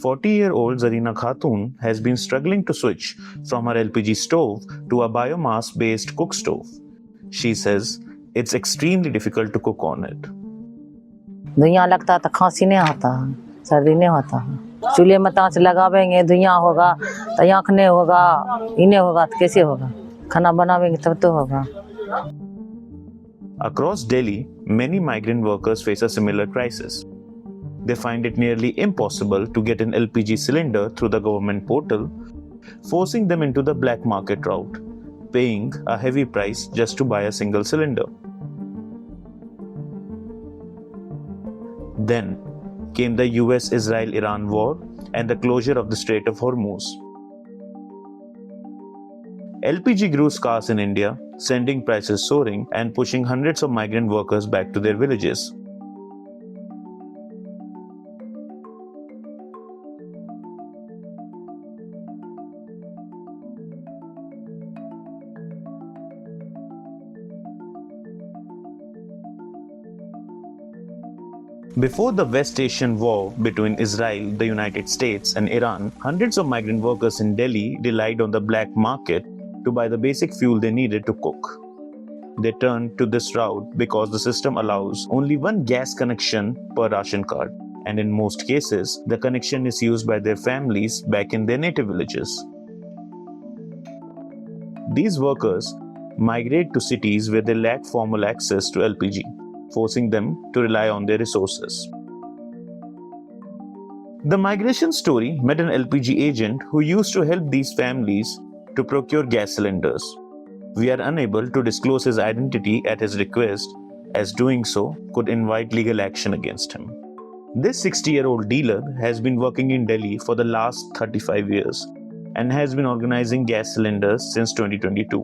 40-year-old Zarina Khatun has been struggling to switch from her LPG stove to a biomass-based cook stove. She says it's extremely difficult to cook on it. धुआं लगता तो खांसी नहीं आता है, सर्दी नहीं होता है। चूल्हे में तांच लगावेंगे, धुआं होगा तो आँख नहीं होगा, इन्हें होगा तो कैसे होगा? खाना बनावेंगे तब तो होगा। Across Delhi, many migrant workers face a similar crisis. They find it nearly impossible to get an LPG cylinder through the government portal, forcing them into the black market route, paying a heavy price just to buy a single cylinder. Then came the US-Israel-Iran war and the closure of the Strait of Hormuz. LPG grew scarce in India, sending prices soaring and pushing hundreds of migrant workers back to their villages. Before the West Asian War between Israel, the United States, and Iran, hundreds of migrant workers in Delhi relied on the black market to buy the basic fuel they needed to cook. They turned to this route because the system allows only one gas connection per ration card, and in most cases, the connection is used by their families back in their native villages. These workers migrate to cities where they lack formal access to LPG, forcing them to rely on their resources. The migration story met an LPG agent who used to help these families to procure gas cylinders. We are unable to disclose his identity at his request, as doing so could invite legal action against him. This 60-year-old dealer has been working in Delhi for the last 35 years and has been organizing gas cylinders since 2022.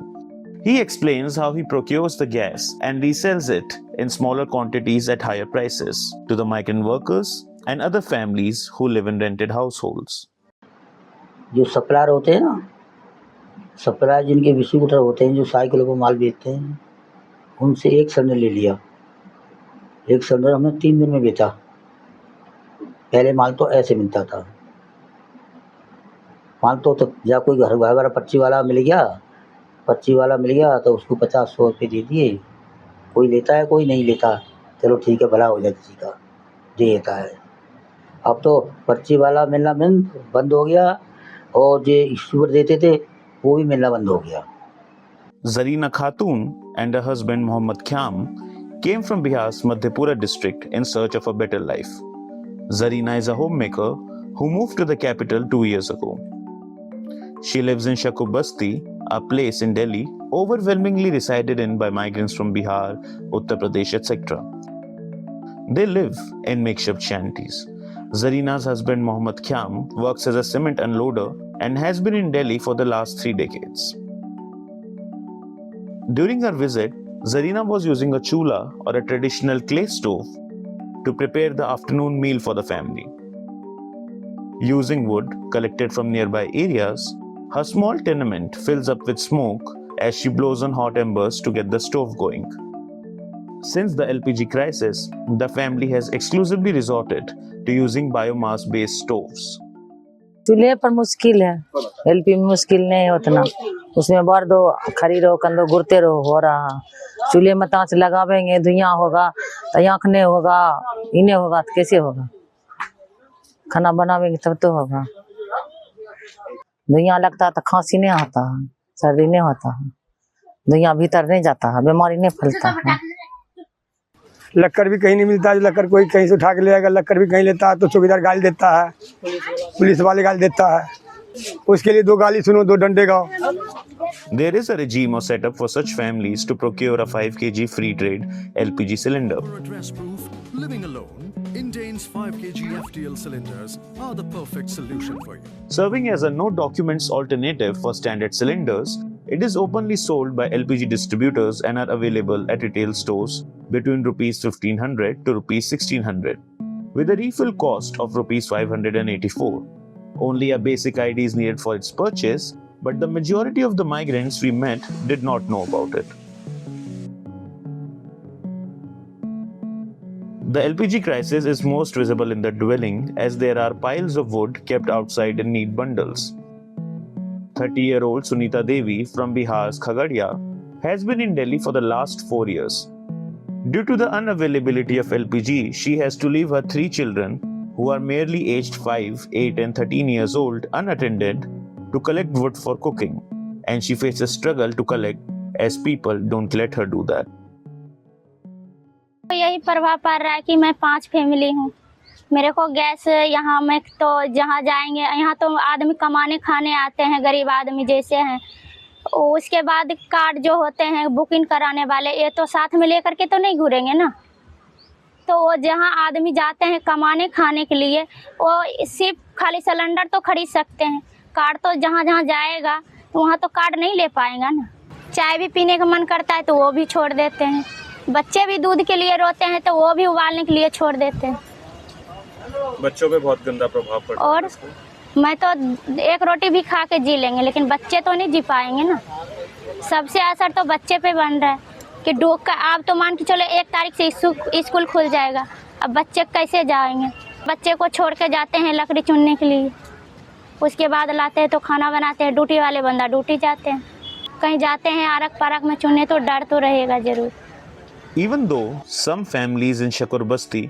He explains how he procures the gas and resells it in smaller quantities at higher prices to the migrant workers and other families who live in rented households. जो supplier होते हैं ना, supplier जिनके distributor होते हैं, जो साइकिलों पर माल बेचते हैं, उनसे एक सिलेंडर ले लिया। एक सिलेंडर हमने 3 दिन में बेचा। पहले माल तो ऐसे मिलता था, माल तो या कोई घर वाला पर्ची वाला मिल गया तो उसको 50-100 रुपये दे दिए। कोई लेता है, कोई नहीं लेता, चलो ठीक है, भला हो जाए किसी का, दे देता है। अब तो पर्ची वाला मिलना बंद हो गया और जो डिस्ट्रीब्यूटर देते थे वो भी मिलना बंद हो गया। Zarina Khatun and her husband Mohammad Khyam came from Bihar's Madhepura district in search of a better life. Zarina is a homemaker who moved to the capital 2 years ago. She lives in Shakubasti, a place in Delhi overwhelmingly resided in by migrants from Bihar, Uttar Pradesh, etc. They live in makeshift shanties. Zarina's husband Mohammad Khyam works as a cement unloader and has been in Delhi for the last 3 decades. During her visit, Zarina was using a chula or a traditional clay stove to prepare the afternoon meal for the family. Using wood collected from nearby areas, her small tenement fills up with smoke as she blows on hot embers to get the stove going. Since the LPG crisis, the family has exclusively resorted to using biomass-based stoves. चूल्हे पर मुश्किल है, LP में मुश्किल नहीं है उतना। उसमें भर दो, खड़ी रहो, कंदो गुरते रहो, हो रहा। चूल्हे में तांच लगावेंगे, धुआं होगा तो आँख नहीं होगा, इन्हें होगा तो कैसे होगा? खाना बनावेंगे तब तो होगा। धुआं लगता तो खांसी नहीं आता है, सर्दी नहीं होता है, धुआं भीतर नहीं जाता है, बीमारी नहीं फैलता है। लक्कर भी कहीं नहीं मिलता है, लक्कर कोई कहीं से उठा के ले आएगा, लक्कर भी कहीं लेता है तो चौकीदार गाली देता है, पुलिस वाले गाली देता है, उसके लिए 2 गाली सुनो, 2 डंडे गाओ। There is a regime or setup for such families to procure a 5 kg free trade LPG cylinder. For address proof, living alone, Indane's 5 kg FTL cylinders are the perfect solution for you. Serving as a no documents alternative for standard cylinders, it is openly sold by LPG distributors and are available at retail stores between Rs 1500 to Rs 1600, with a refill cost of Rs 584. Only a basic ID is needed for its purchase, but the majority of the migrants we met did not know about it. The LPG crisis is most visible in the dwelling as there are piles of wood kept outside in neat bundles. 30-year-old Sunita Devi from Bihar's Khagadia has been in Delhi for the last 4 years. Due to the unavailability of LPG, she has to leave her 3 children, who are merely aged 5, 8 and 13 years old, unattended to collect wood for cooking, and she faces struggle to collect as people don't let her do that. तो यही प्रभाव पड़ रहा है कि मैं 5 family हूँ। मेरे को गैस यहाँ मैं तो जहाँ जाएंगे यहाँ तो आदमी कमाने खाने आते हैं, गरीब आदमी जैसे हैं। उसके बाद कार्ड जो होते हैं बुकिंग कराने वाले, ये तो साथ में लेकर के तो नहीं घूरेंगे ना। तो वो जहाँ आदमी जाते हैं कमाने खाने के लिए, वो सिर्फ खाली सिलेंडर तो खरीद सकते हैं, कार्ड तो जहाँ जहाँ जाएगा वहाँ तो कार्ड नहीं ले पाएगा ना। चाय भी पीने का मन करता है तो वो भी छोड़ देते हैं। बच्चे भी दूध के लिए रोते हैं तो वो भी उबालने के लिए छोड़ देते हैं। बच्चों पे बहुत गंदा प्रभाव पड़ता है। और मैं तो एक रोटी भी खा के जी लेंगे, लेकिन बच्चे तो नहीं जी पाएंगे ना। सबसे असर तो बच्चे पे बन रहा है कि डूब का आप तो मान के चलो 1 तारीख से स्कूल खुल जाएगा, अब बच्चे कैसे जाएंगे। बच्चे को छोड़ के जाते हैं लकड़ी चुनने के लिए, उसके बाद लाते हैं तो खाना बनाते हैं। ड्यूटी वाले बंदा ड्यूटी जाते हैं, कहीं जाते हैं आरक पारक में चुनने तो डर तो रहेगा जरूर। Even though some families in Shakur Basti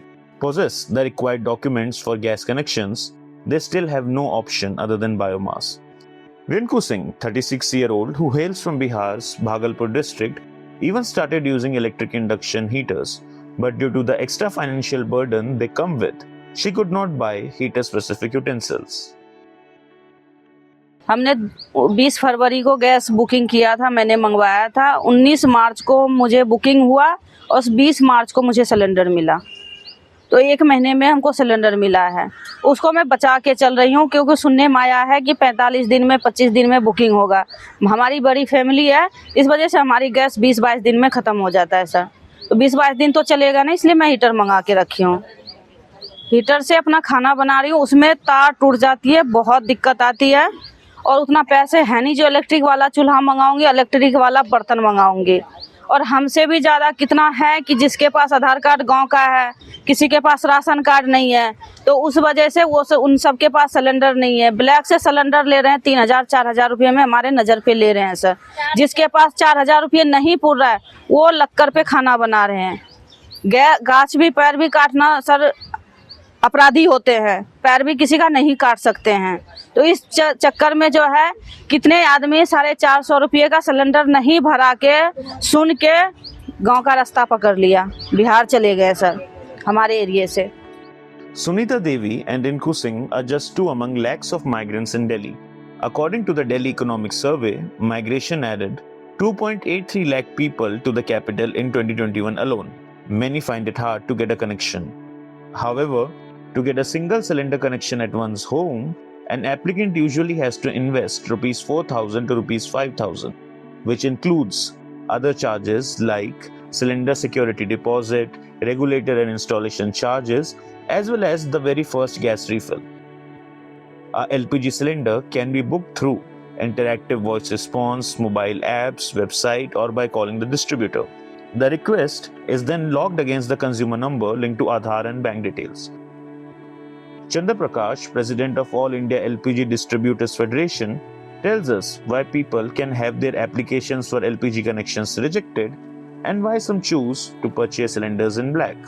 possess the required documents for gas connections, they still have no option other than biomass. Rinku Singh, 36-year-old who hails from Bihar's Bhagalpur district, even started using electric induction heaters, but due to the extra financial burden they come with, she could not buy heater-specific utensils. हमने 20 फरवरी को gas booking किया था, मैंने मंगवाया था। 19 मार्च को मुझे booking हुआ और 20 मार्च को मुझे सिलेंडर मिला। तो 1 महीने में हमको सिलेंडर मिला है, उसको मैं बचा के चल रही हूँ क्योंकि सुनने में आया है कि 45 दिन में 25 दिन में बुकिंग होगा। हमारी बड़ी फैमिली है, इस वजह से हमारी गैस 20-22 दिन में ख़त्म हो जाता है सर। तो 20-22 दिन तो चलेगा नहीं, इसलिए मैं हीटर मंगा के रखी हूँ। हीटर से अपना खाना बना रही हूँ, उसमें तार टूट जाती है, बहुत दिक्कत आती है और उतना पैसे है नहीं जो इलेक्ट्रिक वाला चूल्हा मंगाऊंगी, इलेक्ट्रिक वाला बर्तन मंगाऊंगी। और हमसे भी ज़्यादा कितना है कि जिसके पास आधार कार्ड गांव का है, किसी के पास राशन कार्ड नहीं है, तो उस वजह से उन सब के पास सिलेंडर नहीं है। ब्लैक से सिलेंडर ले रहे हैं 3,000-4,000 रुपये में, हमारे नज़र पे ले रहे हैं सर। जिसके पास 4,000 रुपये नहीं पुर रहा है वो लक्कर पे खाना बना रहे हैं। गाछ भी पैर भी काटना सर अपराधी होते हैं, पैर भी किसी का नहीं काट सकते हैं। तो इस चक्कर में जो है कितने आदमी 450 रुपये का सिलेंडर नहीं भरा के सुन के गांव का रास्ता पकड़ लिया, बिहार चले गए सर हमारे एरिया से। Sunita Devi and Rinku Singh are just 2 among lakhs of migrants in Delhi. According to the Delhi Economic Survey, migration added 2.83 lakh people to the capital in 2021 alone. Many find it hard to get a connection. However, to get a single cylinder connection at one's home, an applicant usually has to invest Rs 4,000 to Rs 5,000, which includes other charges like cylinder security deposit, regulator and installation charges, as well as the very first gas refill. A LPG cylinder can be booked through interactive voice response, mobile apps, website, or by calling the distributor. The request is then logged against the consumer number linked to Aadhaar and bank details. Chandra Prakash, president of All India LPG Distributors Federation, tells us why people can have their applications for LPG connections rejected and why some choose to purchase cylinders in black.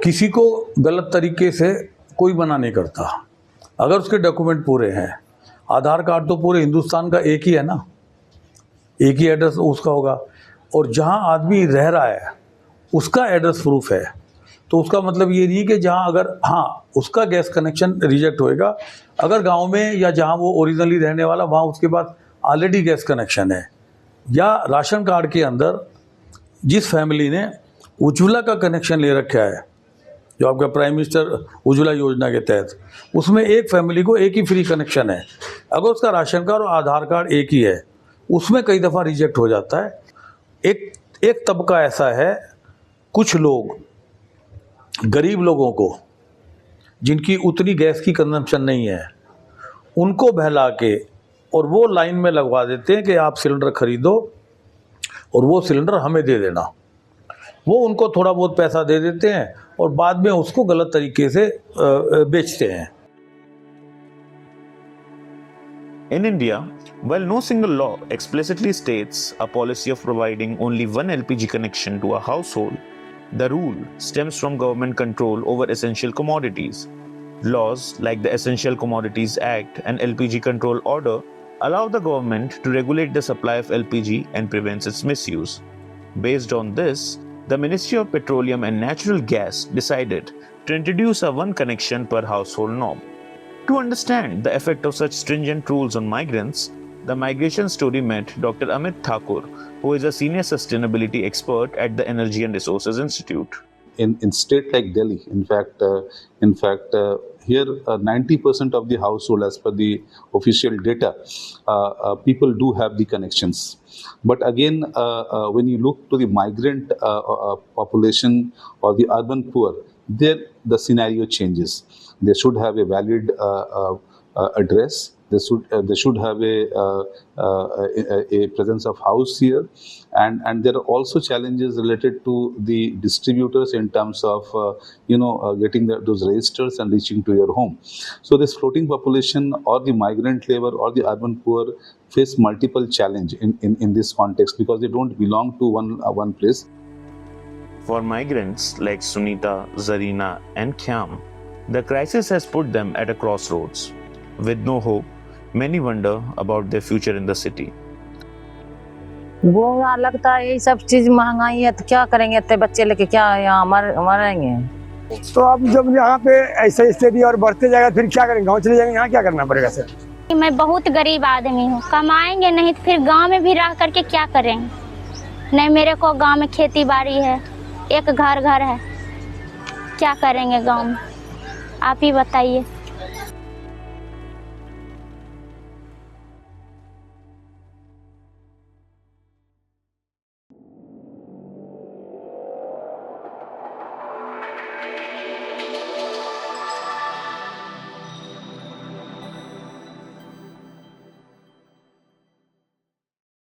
किसी को गलत तरीके से कोई मना नहीं करता अगर उसके डॉक्यूमेंट पूरे हैं। आधार कार्ड तो पूरे हिंदुस्तान का एक ही है ना, एक ही एड्रेस उसका होगा और जहां आदमी रह रहा है उसका एड्रेस प्रूफ है। तो उसका मतलब ये नहीं कि जहां अगर हाँ उसका गैस कनेक्शन रिजेक्ट होएगा, अगर गांव में या जहां वो ओरिजिनली रहने वाला वहां उसके पास ऑलरेडी गैस कनेक्शन है या राशन कार्ड के अंदर जिस फैमिली ने उज्ज्वला का कनेक्शन ले रखा है, जो आपका प्राइम मिनिस्टर उज्ज्वला योजना के तहत, उसमें एक फैमिली को एक ही फ्री कनेक्शन है। अगर उसका राशन कार्ड और आधार कार्ड एक ही है उसमें कई दफ़ा रिजेक्ट हो जाता है। एक तबका ऐसा है, कुछ लोग गरीब लोगों को जिनकी उतनी गैस की कंजम्पशन नहीं है उनको बहला के और वो लाइन में लगवा देते हैं कि आप सिलेंडर खरीदो और वो सिलेंडर हमें दे देना। वो उनको थोड़ा बहुत पैसा दे देते हैं और बाद में उसको गलत तरीके से बेचते हैं। In India, while no single law explicitly states a policy of providing only one LPG connection to a household, the rule stems from government control over essential commodities. Laws like the Essential Commodities Act and LPG Control Order allow the government to regulate the supply of LPG and prevents its misuse. Based on this, the Ministry of Petroleum and Natural Gas decided to introduce a one connection per household norm. To understand the effect of such stringent rules on migrants, the Migration Story met Dr. Amit Thakur, who is a senior sustainability expert at the Energy and Resources Institute. In state like Delhi, in fact, here 90% of the household, as per the official data, people do have the connections. But again, when you look to the migrant population or the urban poor, there the scenario changes. They should have a valid address. They should have a presence of house here, and there are also challenges related to the distributors in terms of getting those registers and reaching to your home. So this floating population or the migrant labor or the urban poor face multiple challenge in this context because they don't belong to one place. For migrants like Sunita, Zarina, and Khyam, the crisis has put them at a crossroads. With no hope, many wonder about their future in the city. वो यहाँ लगता है यही सब चीज महंगाई है तो क्या करेंगे, इतने बच्चे लेके क्या यहाँ मरेंगे। तो अब जब यहाँ पे ऐसा स्थिति और बढ़ते जाएगा फिर क्या करेंगे, गाँव चले जाएंगे, यहाँ क्या करना पड़ेगा सर? मैं बहुत गरीब आदमी हूँ, कमाएंगे नहीं तो फिर गांव में भी रह करके क्या करेंगे। नहीं मेरे को गांव में खेती बाड़ी है, एक घर है, क्या करेंगे गांव में, आप ही बताइए।